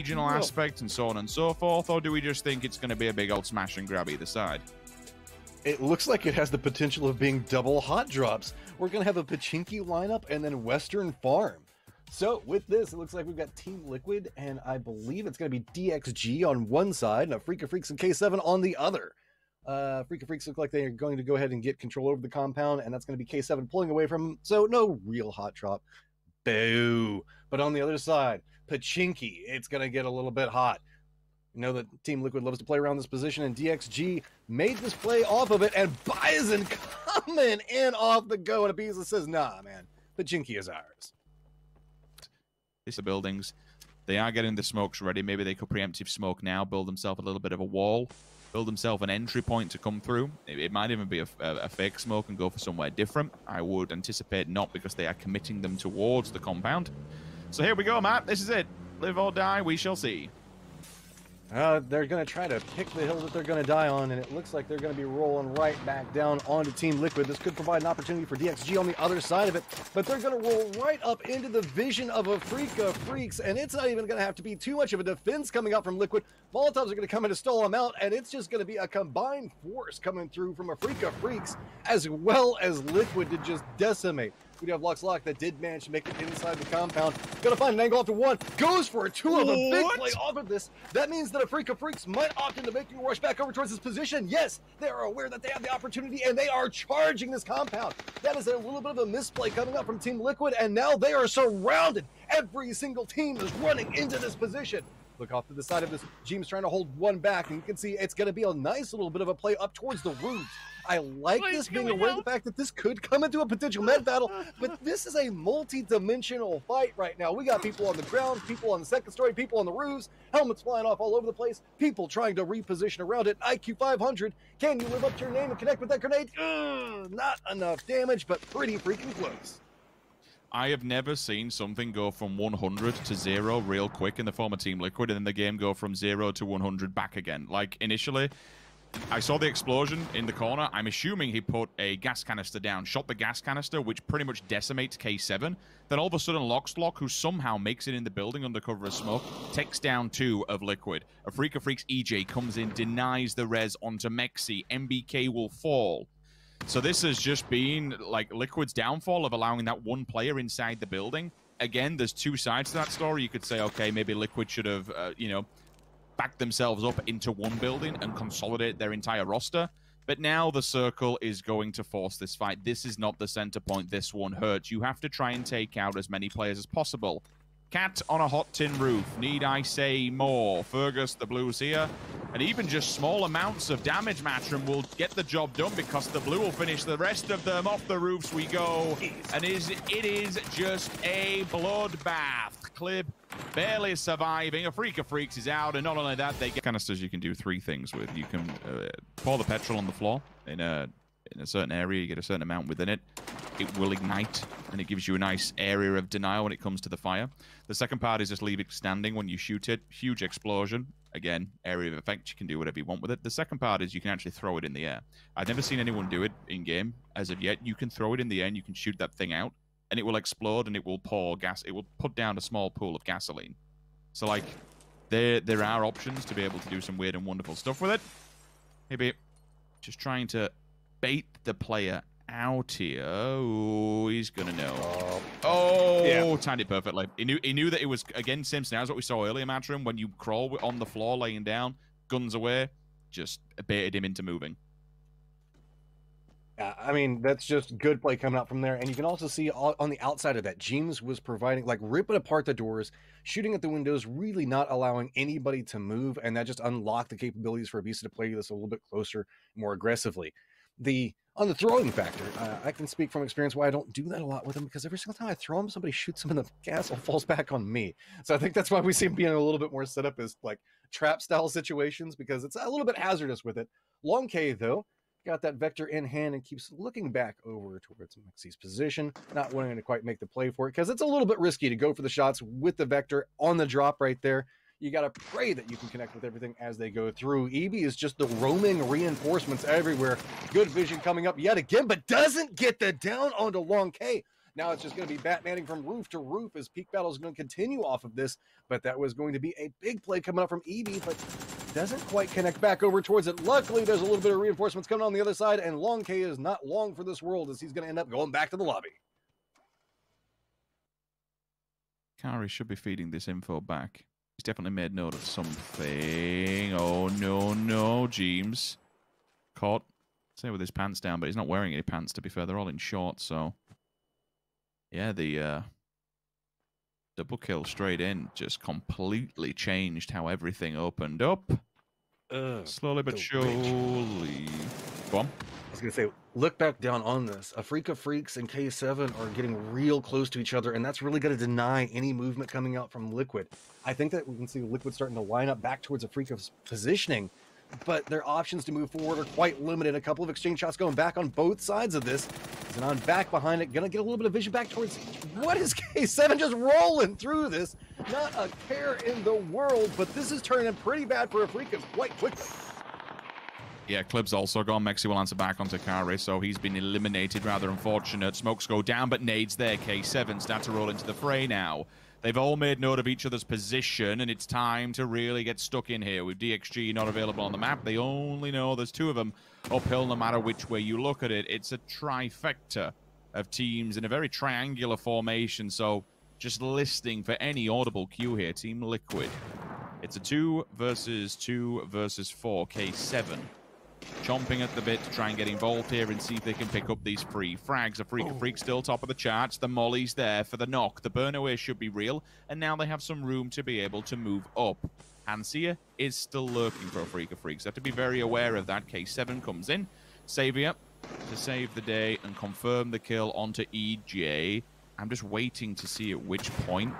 regional aspect and so on and so forth, or do we just think it's going to be a big old smash and grab either side? It looks like it has the potential of being double hot drops. We're going to have a Pachinki lineup and then Western Farm. So with this, it looks like we've got Team Liquid, and I believe it's going to be DXG on one side and a Freak of Freaks and K7 on the other. Freak of Freaks look like they're going to go ahead and get control over the compound, and that's going to be K7 pulling away from them, so no real hot drop. Boo. But on the other side, Pachinki, it's going to get a little bit hot. You know that Team Liquid loves to play around this position, and DXG made this play off of it, and Bison coming in off the go, and Ibiza says, nah, man, Pachinki is ours. The buildings, they are getting the smokes ready. Maybe they could preemptive smoke now, build themselves a little bit of a wall, build themselves an entry point to come through. It might even be a fake smoke and go for somewhere different. I would anticipate not, because they are committing them towards the compound. So here we go, Matt. This is it. Live or die, we shall see. They're going to try to pick the hill that they're going to die on, and it looks like they're going to be rolling right back down onto Team Liquid. This could provide an opportunity for DXG on the other side of it, but they're going to roll right up into the vision of a Freak of Freaks, and it's not even going to have to be too much of a defense coming out from Liquid. Molotovs are going to come in to stall them out, and it's just going to be a combined force coming through from a Freak of Freaks, as well as Liquid to just decimate. We do have Lux Lock that did manage to make it inside the compound. Gonna find an angle off to one. Goes for a two of a big play off of this. That means that a Freak of Freaks might opt in to make you rush back over towards this position. Yes, they are aware that they have the opportunity, and they are charging this compound. That is a little bit of a misplay coming up from Team Liquid, and now they are surrounded. Every single team is running into this position. Look off to the side of this. Jeem's trying to hold one back, and you can see it's going to be a nice little bit of a play up towards the roofs. I like this, being aware of the fact that this could come into a potential med battle, but this is a multi-dimensional fight right now. We got people on the ground, people on the second story, people on the roofs, helmets flying off all over the place, people trying to reposition around it. IQ 500, can you live up to your name and connect with that grenade? Not enough damage, but pretty freaking close. I have never seen something go from 100 to 0 real quick in the former Team Liquid, and then the game go from 0 to 100 back again. Like, initially, I saw the explosion in the corner. I'm assuming he put a gas canister down, shot the gas canister, which pretty much decimates K7. Then all of a sudden, Lockslock, who somehow makes it in the building under cover of smoke, takes down 2 of Liquid. A Freak of Freaks EJ comes in, denies the res onto Mexi. MBK will fall. So this has just been, like, Liquid's downfall of allowing that one player inside the building. Again, there's 2 sides to that story. You could say, okay, maybe Liquid should have, you know, back themselves up into one building and consolidate their entire roster. But now the circle is going to force this fight. This is not the center point. This one hurts. You have to try and take out as many players as possible. Cat on a hot tin roof. Need I say more? Fergus, the blues here. And even just small amounts of damage, Matrim, will get the job done, because the blue will finish the rest of them. Off the roofs we go. And it is just a bloodbath. Clib barely surviving. A Freak of Freaks is out, and not only that, they get canisters you can do 3 things with. You can pour the petrol on the floor in a certain area. You get a certain amount within it. It will ignite, and it gives you a nice area of denial when it comes to the fire. The second part is just leave it standing when you shoot it. Huge explosion. Again, area of effect. You can do whatever you want with it. The second part is you can actually throw it in the air. I've never seen anyone do it in-game as of yet. You can throw it in the air, and you can shoot that thing out, and it will explode, and it will pour gas. It will put down a small pool of gasoline. So, like, there are options to be able to do some weird and wonderful stuff with it. Maybe just trying to bait the player out here. Oh, he's gonna know. Oh, yeah. Timed it perfectly. He knew that it was, again, same scenario as what we saw earlier, Matrim. When you crawl on the floor, laying down, guns away, just baited him into moving. Yeah, I mean, that's just good play coming out from there. And you can also see on the outside of that, Jeems was providing, like, ripping apart the doors, shooting at the windows, really not allowing anybody to move. And that just unlocked the capabilities for Ibiza to play this a little bit closer, more aggressively. On the throwing factor, I can speak from experience why I don't do that a lot with him, because every single time I throw him, somebody shoots him and the gas all falls back on me. So I think that's why we see him being a little bit more set up as, like, trap style situations, because it's a little bit hazardous with it. Long K, though, got that vector in hand and keeps looking back over towards Mexi's position, not wanting to quite make the play for it, because it's a little bit risky to go for the shots with the vector on the drop right there. You got to pray that you can connect with everything as they go through. Eevee is just the roaming reinforcements everywhere. Good vision coming up yet again, but doesn't get the down onto Long K. Now it's just going to be Batmaning from roof to roof as Peak Battle is going to continue off of this. But that was going to be a big play coming up from EB, but doesn't quite connect back over towards it. Luckily, there's a little bit of reinforcements coming on the other side, and Long K is not long for this world as he's going to end up going back to the lobby. Kari should be feeding this info back. He's definitely made note of something. Oh, no, James. Caught. Say with his pants down, but he's not wearing any pants, to be fair. They're all in shorts, so... Yeah, the double kill straight in just completely changed how everything opened up. Slowly but surely. Go on. I was going to say, look back down on this. Afrika Freaks and K7 are getting real close to each other, and that's really going to deny any movement coming out from Liquid. I think that we can see Liquid starting to line up back towards Afrika's positioning, but their options to move forward are quite limited. A couple of exchange shots going back on both sides of this. Zenon back behind it, gonna get a little bit of vision back towards... What is K7 just rolling through this? Not a care in the world, but this is turning pretty bad for Afrika quite quickly. Yeah, Clib's also gone. Mexi will answer back onto Kari, so he's been eliminated. Rather unfortunate. Smokes go down, but nades there. K7 start to roll into the fray now. They've all made note of each other's position, and it's time to really get stuck in here. With DXG not available on the map, they only know there's two of them uphill no matter which way you look at it. It's a trifecta of teams in a very triangular formation, so just listing for any audible cue here, Team Liquid. It's a 2 versus 2 versus 4, K7. Chomping at the bit to try and get involved here and see if they can pick up these free frags. Afrika Freak still top of the charts. The molly's there for the knock. The burn away should be real. And now they have some room to be able to move up. Hansia is still lurking for Afrika Freaks. They have to be very aware of that. K7 comes in. Savior to save the day and confirm the kill onto EJ. I'm just waiting to see at which point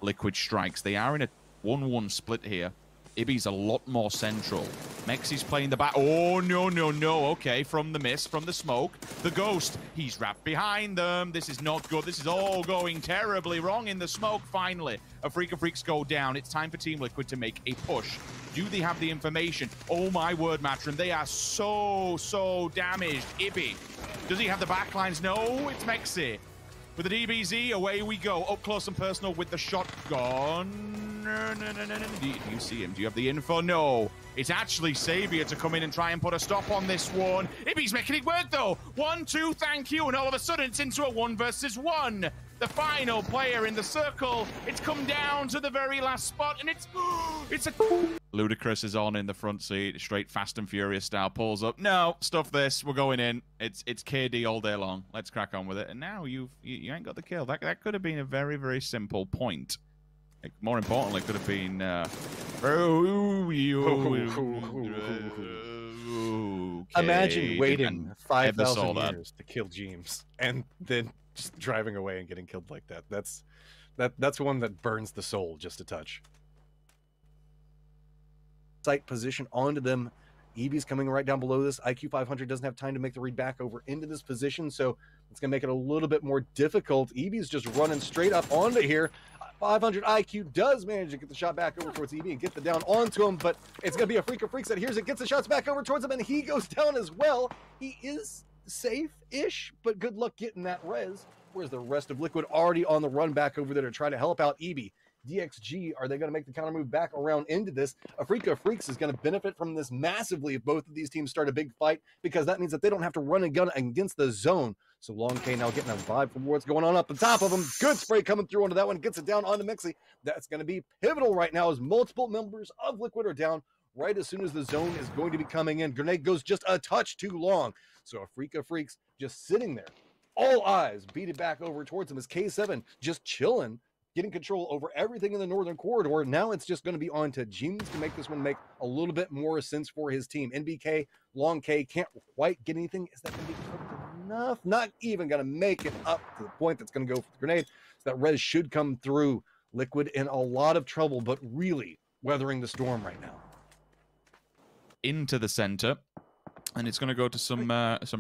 Liquid strikes. They are in a 1-1 split here. Ibby's a lot more central. Mexi's playing the back. Oh, no. Okay, from the mist, from the smoke. The Ghost, he's wrapped behind them. This is not good. This is all going terribly wrong in the smoke, finally. Afrika Freaks go down. It's time for Team Liquid to make a push. Do they have the information? Oh, my word, Matron. They are so damaged. Ibby, does he have the backlines? No, it's Mexi. With the DBZ, away we go. Up close and personal with the shotgun. No. Do you see him? Do you have the info? No. It's actually Savior to come in and try and put a stop on this one. Ibby's making it work, though. 1, 2, thank you. And all of a sudden, it's into a 1 versus 1. The final player in the circle. It's come down to the very last spot, and it's a... Ludacris is on in the front seat, straight Fast and Furious style, pulls up. No, stuff this. We're going in. It's KD all day long. Let's crack on with it. And now you ain't got the kill. That could have been a very, very simple point. Like, more importantly, it could have been... Imagine waiting 5,000 years to kill James and then just driving away and getting killed like that. That's one that burns the soul just a touch. Sight position onto them. EB's coming right down below this. IQ 500 doesn't have time to make the read back over into this position, so it's going to make it a little bit more difficult. EB's just running straight up onto here. 500 IQ does manage to get the shot back over towards EB and get the down onto him, but it's going to be Afrika Freaks that hears it, gets the shots back over towards him, and he goes down as well. He is safe-ish, but good luck getting that res. Where's the rest of Liquid already on the run back over there to try to help out EB? DXG, are they going to make the counter move back around into this? Afrika Freaks is going to benefit from this massively if both of these teams start a big fight, because that means that they don't have to run a gun against the zone. So Long K now getting a vibe from what's going on up the top of him. Good spray coming through onto that one. Gets it down onto Mexi. That's going to be pivotal right now as multiple members of Liquid are down right as soon as the zone is going to be coming in. Grenade goes just a touch too long. So Afrika Freaks just sitting there. All eyes beat back over towards him as K7 just chilling, getting control over everything in the northern corridor. Now it's just going to be on to James to make this one make a little bit more sense for his team. NBK, Long K can't quite get anything. Is that going to be enough? Not even going to make it up to the point that's going to go for the grenade. So that res should come through. Liquid in a lot of trouble, but really weathering the storm right now. Into the center, and it's going to go to some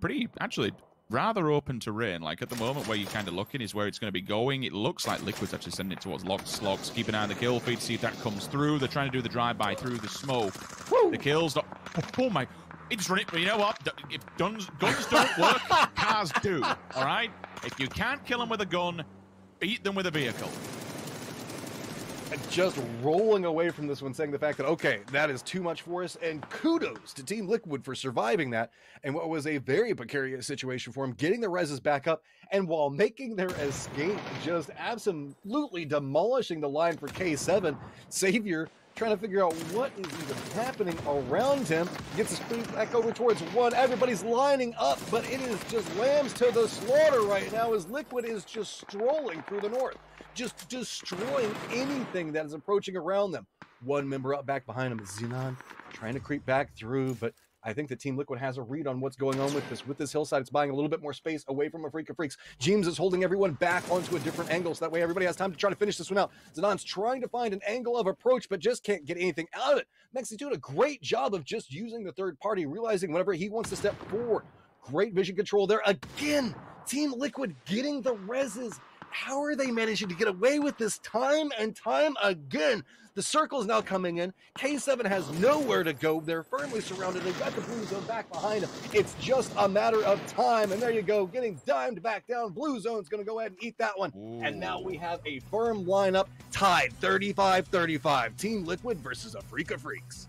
pretty, actually, rather open terrain. Like at the moment where you're kind of looking is where it's going to be going. It looks like Liquid's actually sending it towards Slogs. Keep an eye on the kill feed, see if that comes through. They're trying to do the drive-by through the smoke. Woo! The kills. Oh my. He just run it. You know what? If guns don't work, cars do. All right? If you can't kill them with a gun, beat them with a vehicle. Just rolling away from this one, saying the fact that, okay, that is too much for us, and kudos to Team Liquid for surviving that, and what was a very precarious situation for him, getting the reses back up, and while making their escape, just absolutely demolishing the line for K7. Savior trying to figure out what is even happening around him, gets his feet back over towards one. Everybody's lining up, but it is just lambs to the slaughter right now as Liquid is just strolling through the north, just destroying anything that is approaching around them. One member up back behind him is Xenon, trying to creep back through, but I think that Team Liquid has a read on what's going on with this. With this hillside, it's buying a little bit more space away from a Freak of Freaks. James is holding everyone back onto a different angle, so that way everybody has time to try to finish this one out. Xenon's trying to find an angle of approach, but just can't get anything out of it. Mexi's doing a great job of just using the third party, realizing whenever he wants to step forward. Great vision control there. Again, Team Liquid getting the reses. How are they managing to get away with this time and time again? The circle's now coming in. K7 has nowhere to go. They're firmly surrounded. They've got the blue zone back behind them. It's just a matter of time. And there you go, getting dimed back down. Blue zone's going to go ahead and eat that one. Ooh. And now we have a firm lineup tied 35-35. Team Liquid versus a Freak of Freaks.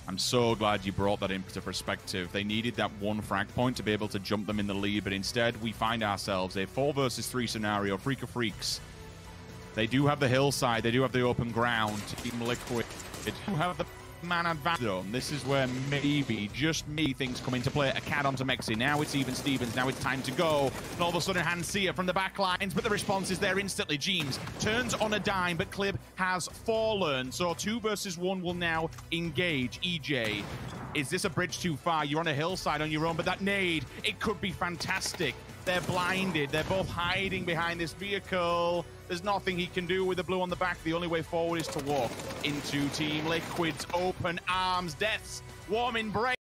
I'm so glad you brought that into perspective. They needed that one frag point to be able to jump them in the lead, but instead we find ourselves a 4 versus 3 scenario. Freak of Freaks. They do have the hillside. They do have the open ground. Team Liquid. They do have the man advantage. This is where maybe, just me, things come into play. A cat onto Mexi. Now it's even Stevens. Now it's time to go. And all of a sudden, Hansia from the back lines, but the response is there instantly. James turns on a dime, but Clib has fallen. So 2 versus 1 will now engage. EJ, is this a bridge too far? You're on a hillside on your own, but that nade, it could be fantastic. They're blinded. They're both hiding behind this vehicle. There's nothing he can do with the blue on the back. The only way forward is to walk into Team Liquid's open arms. Death's warm embrace.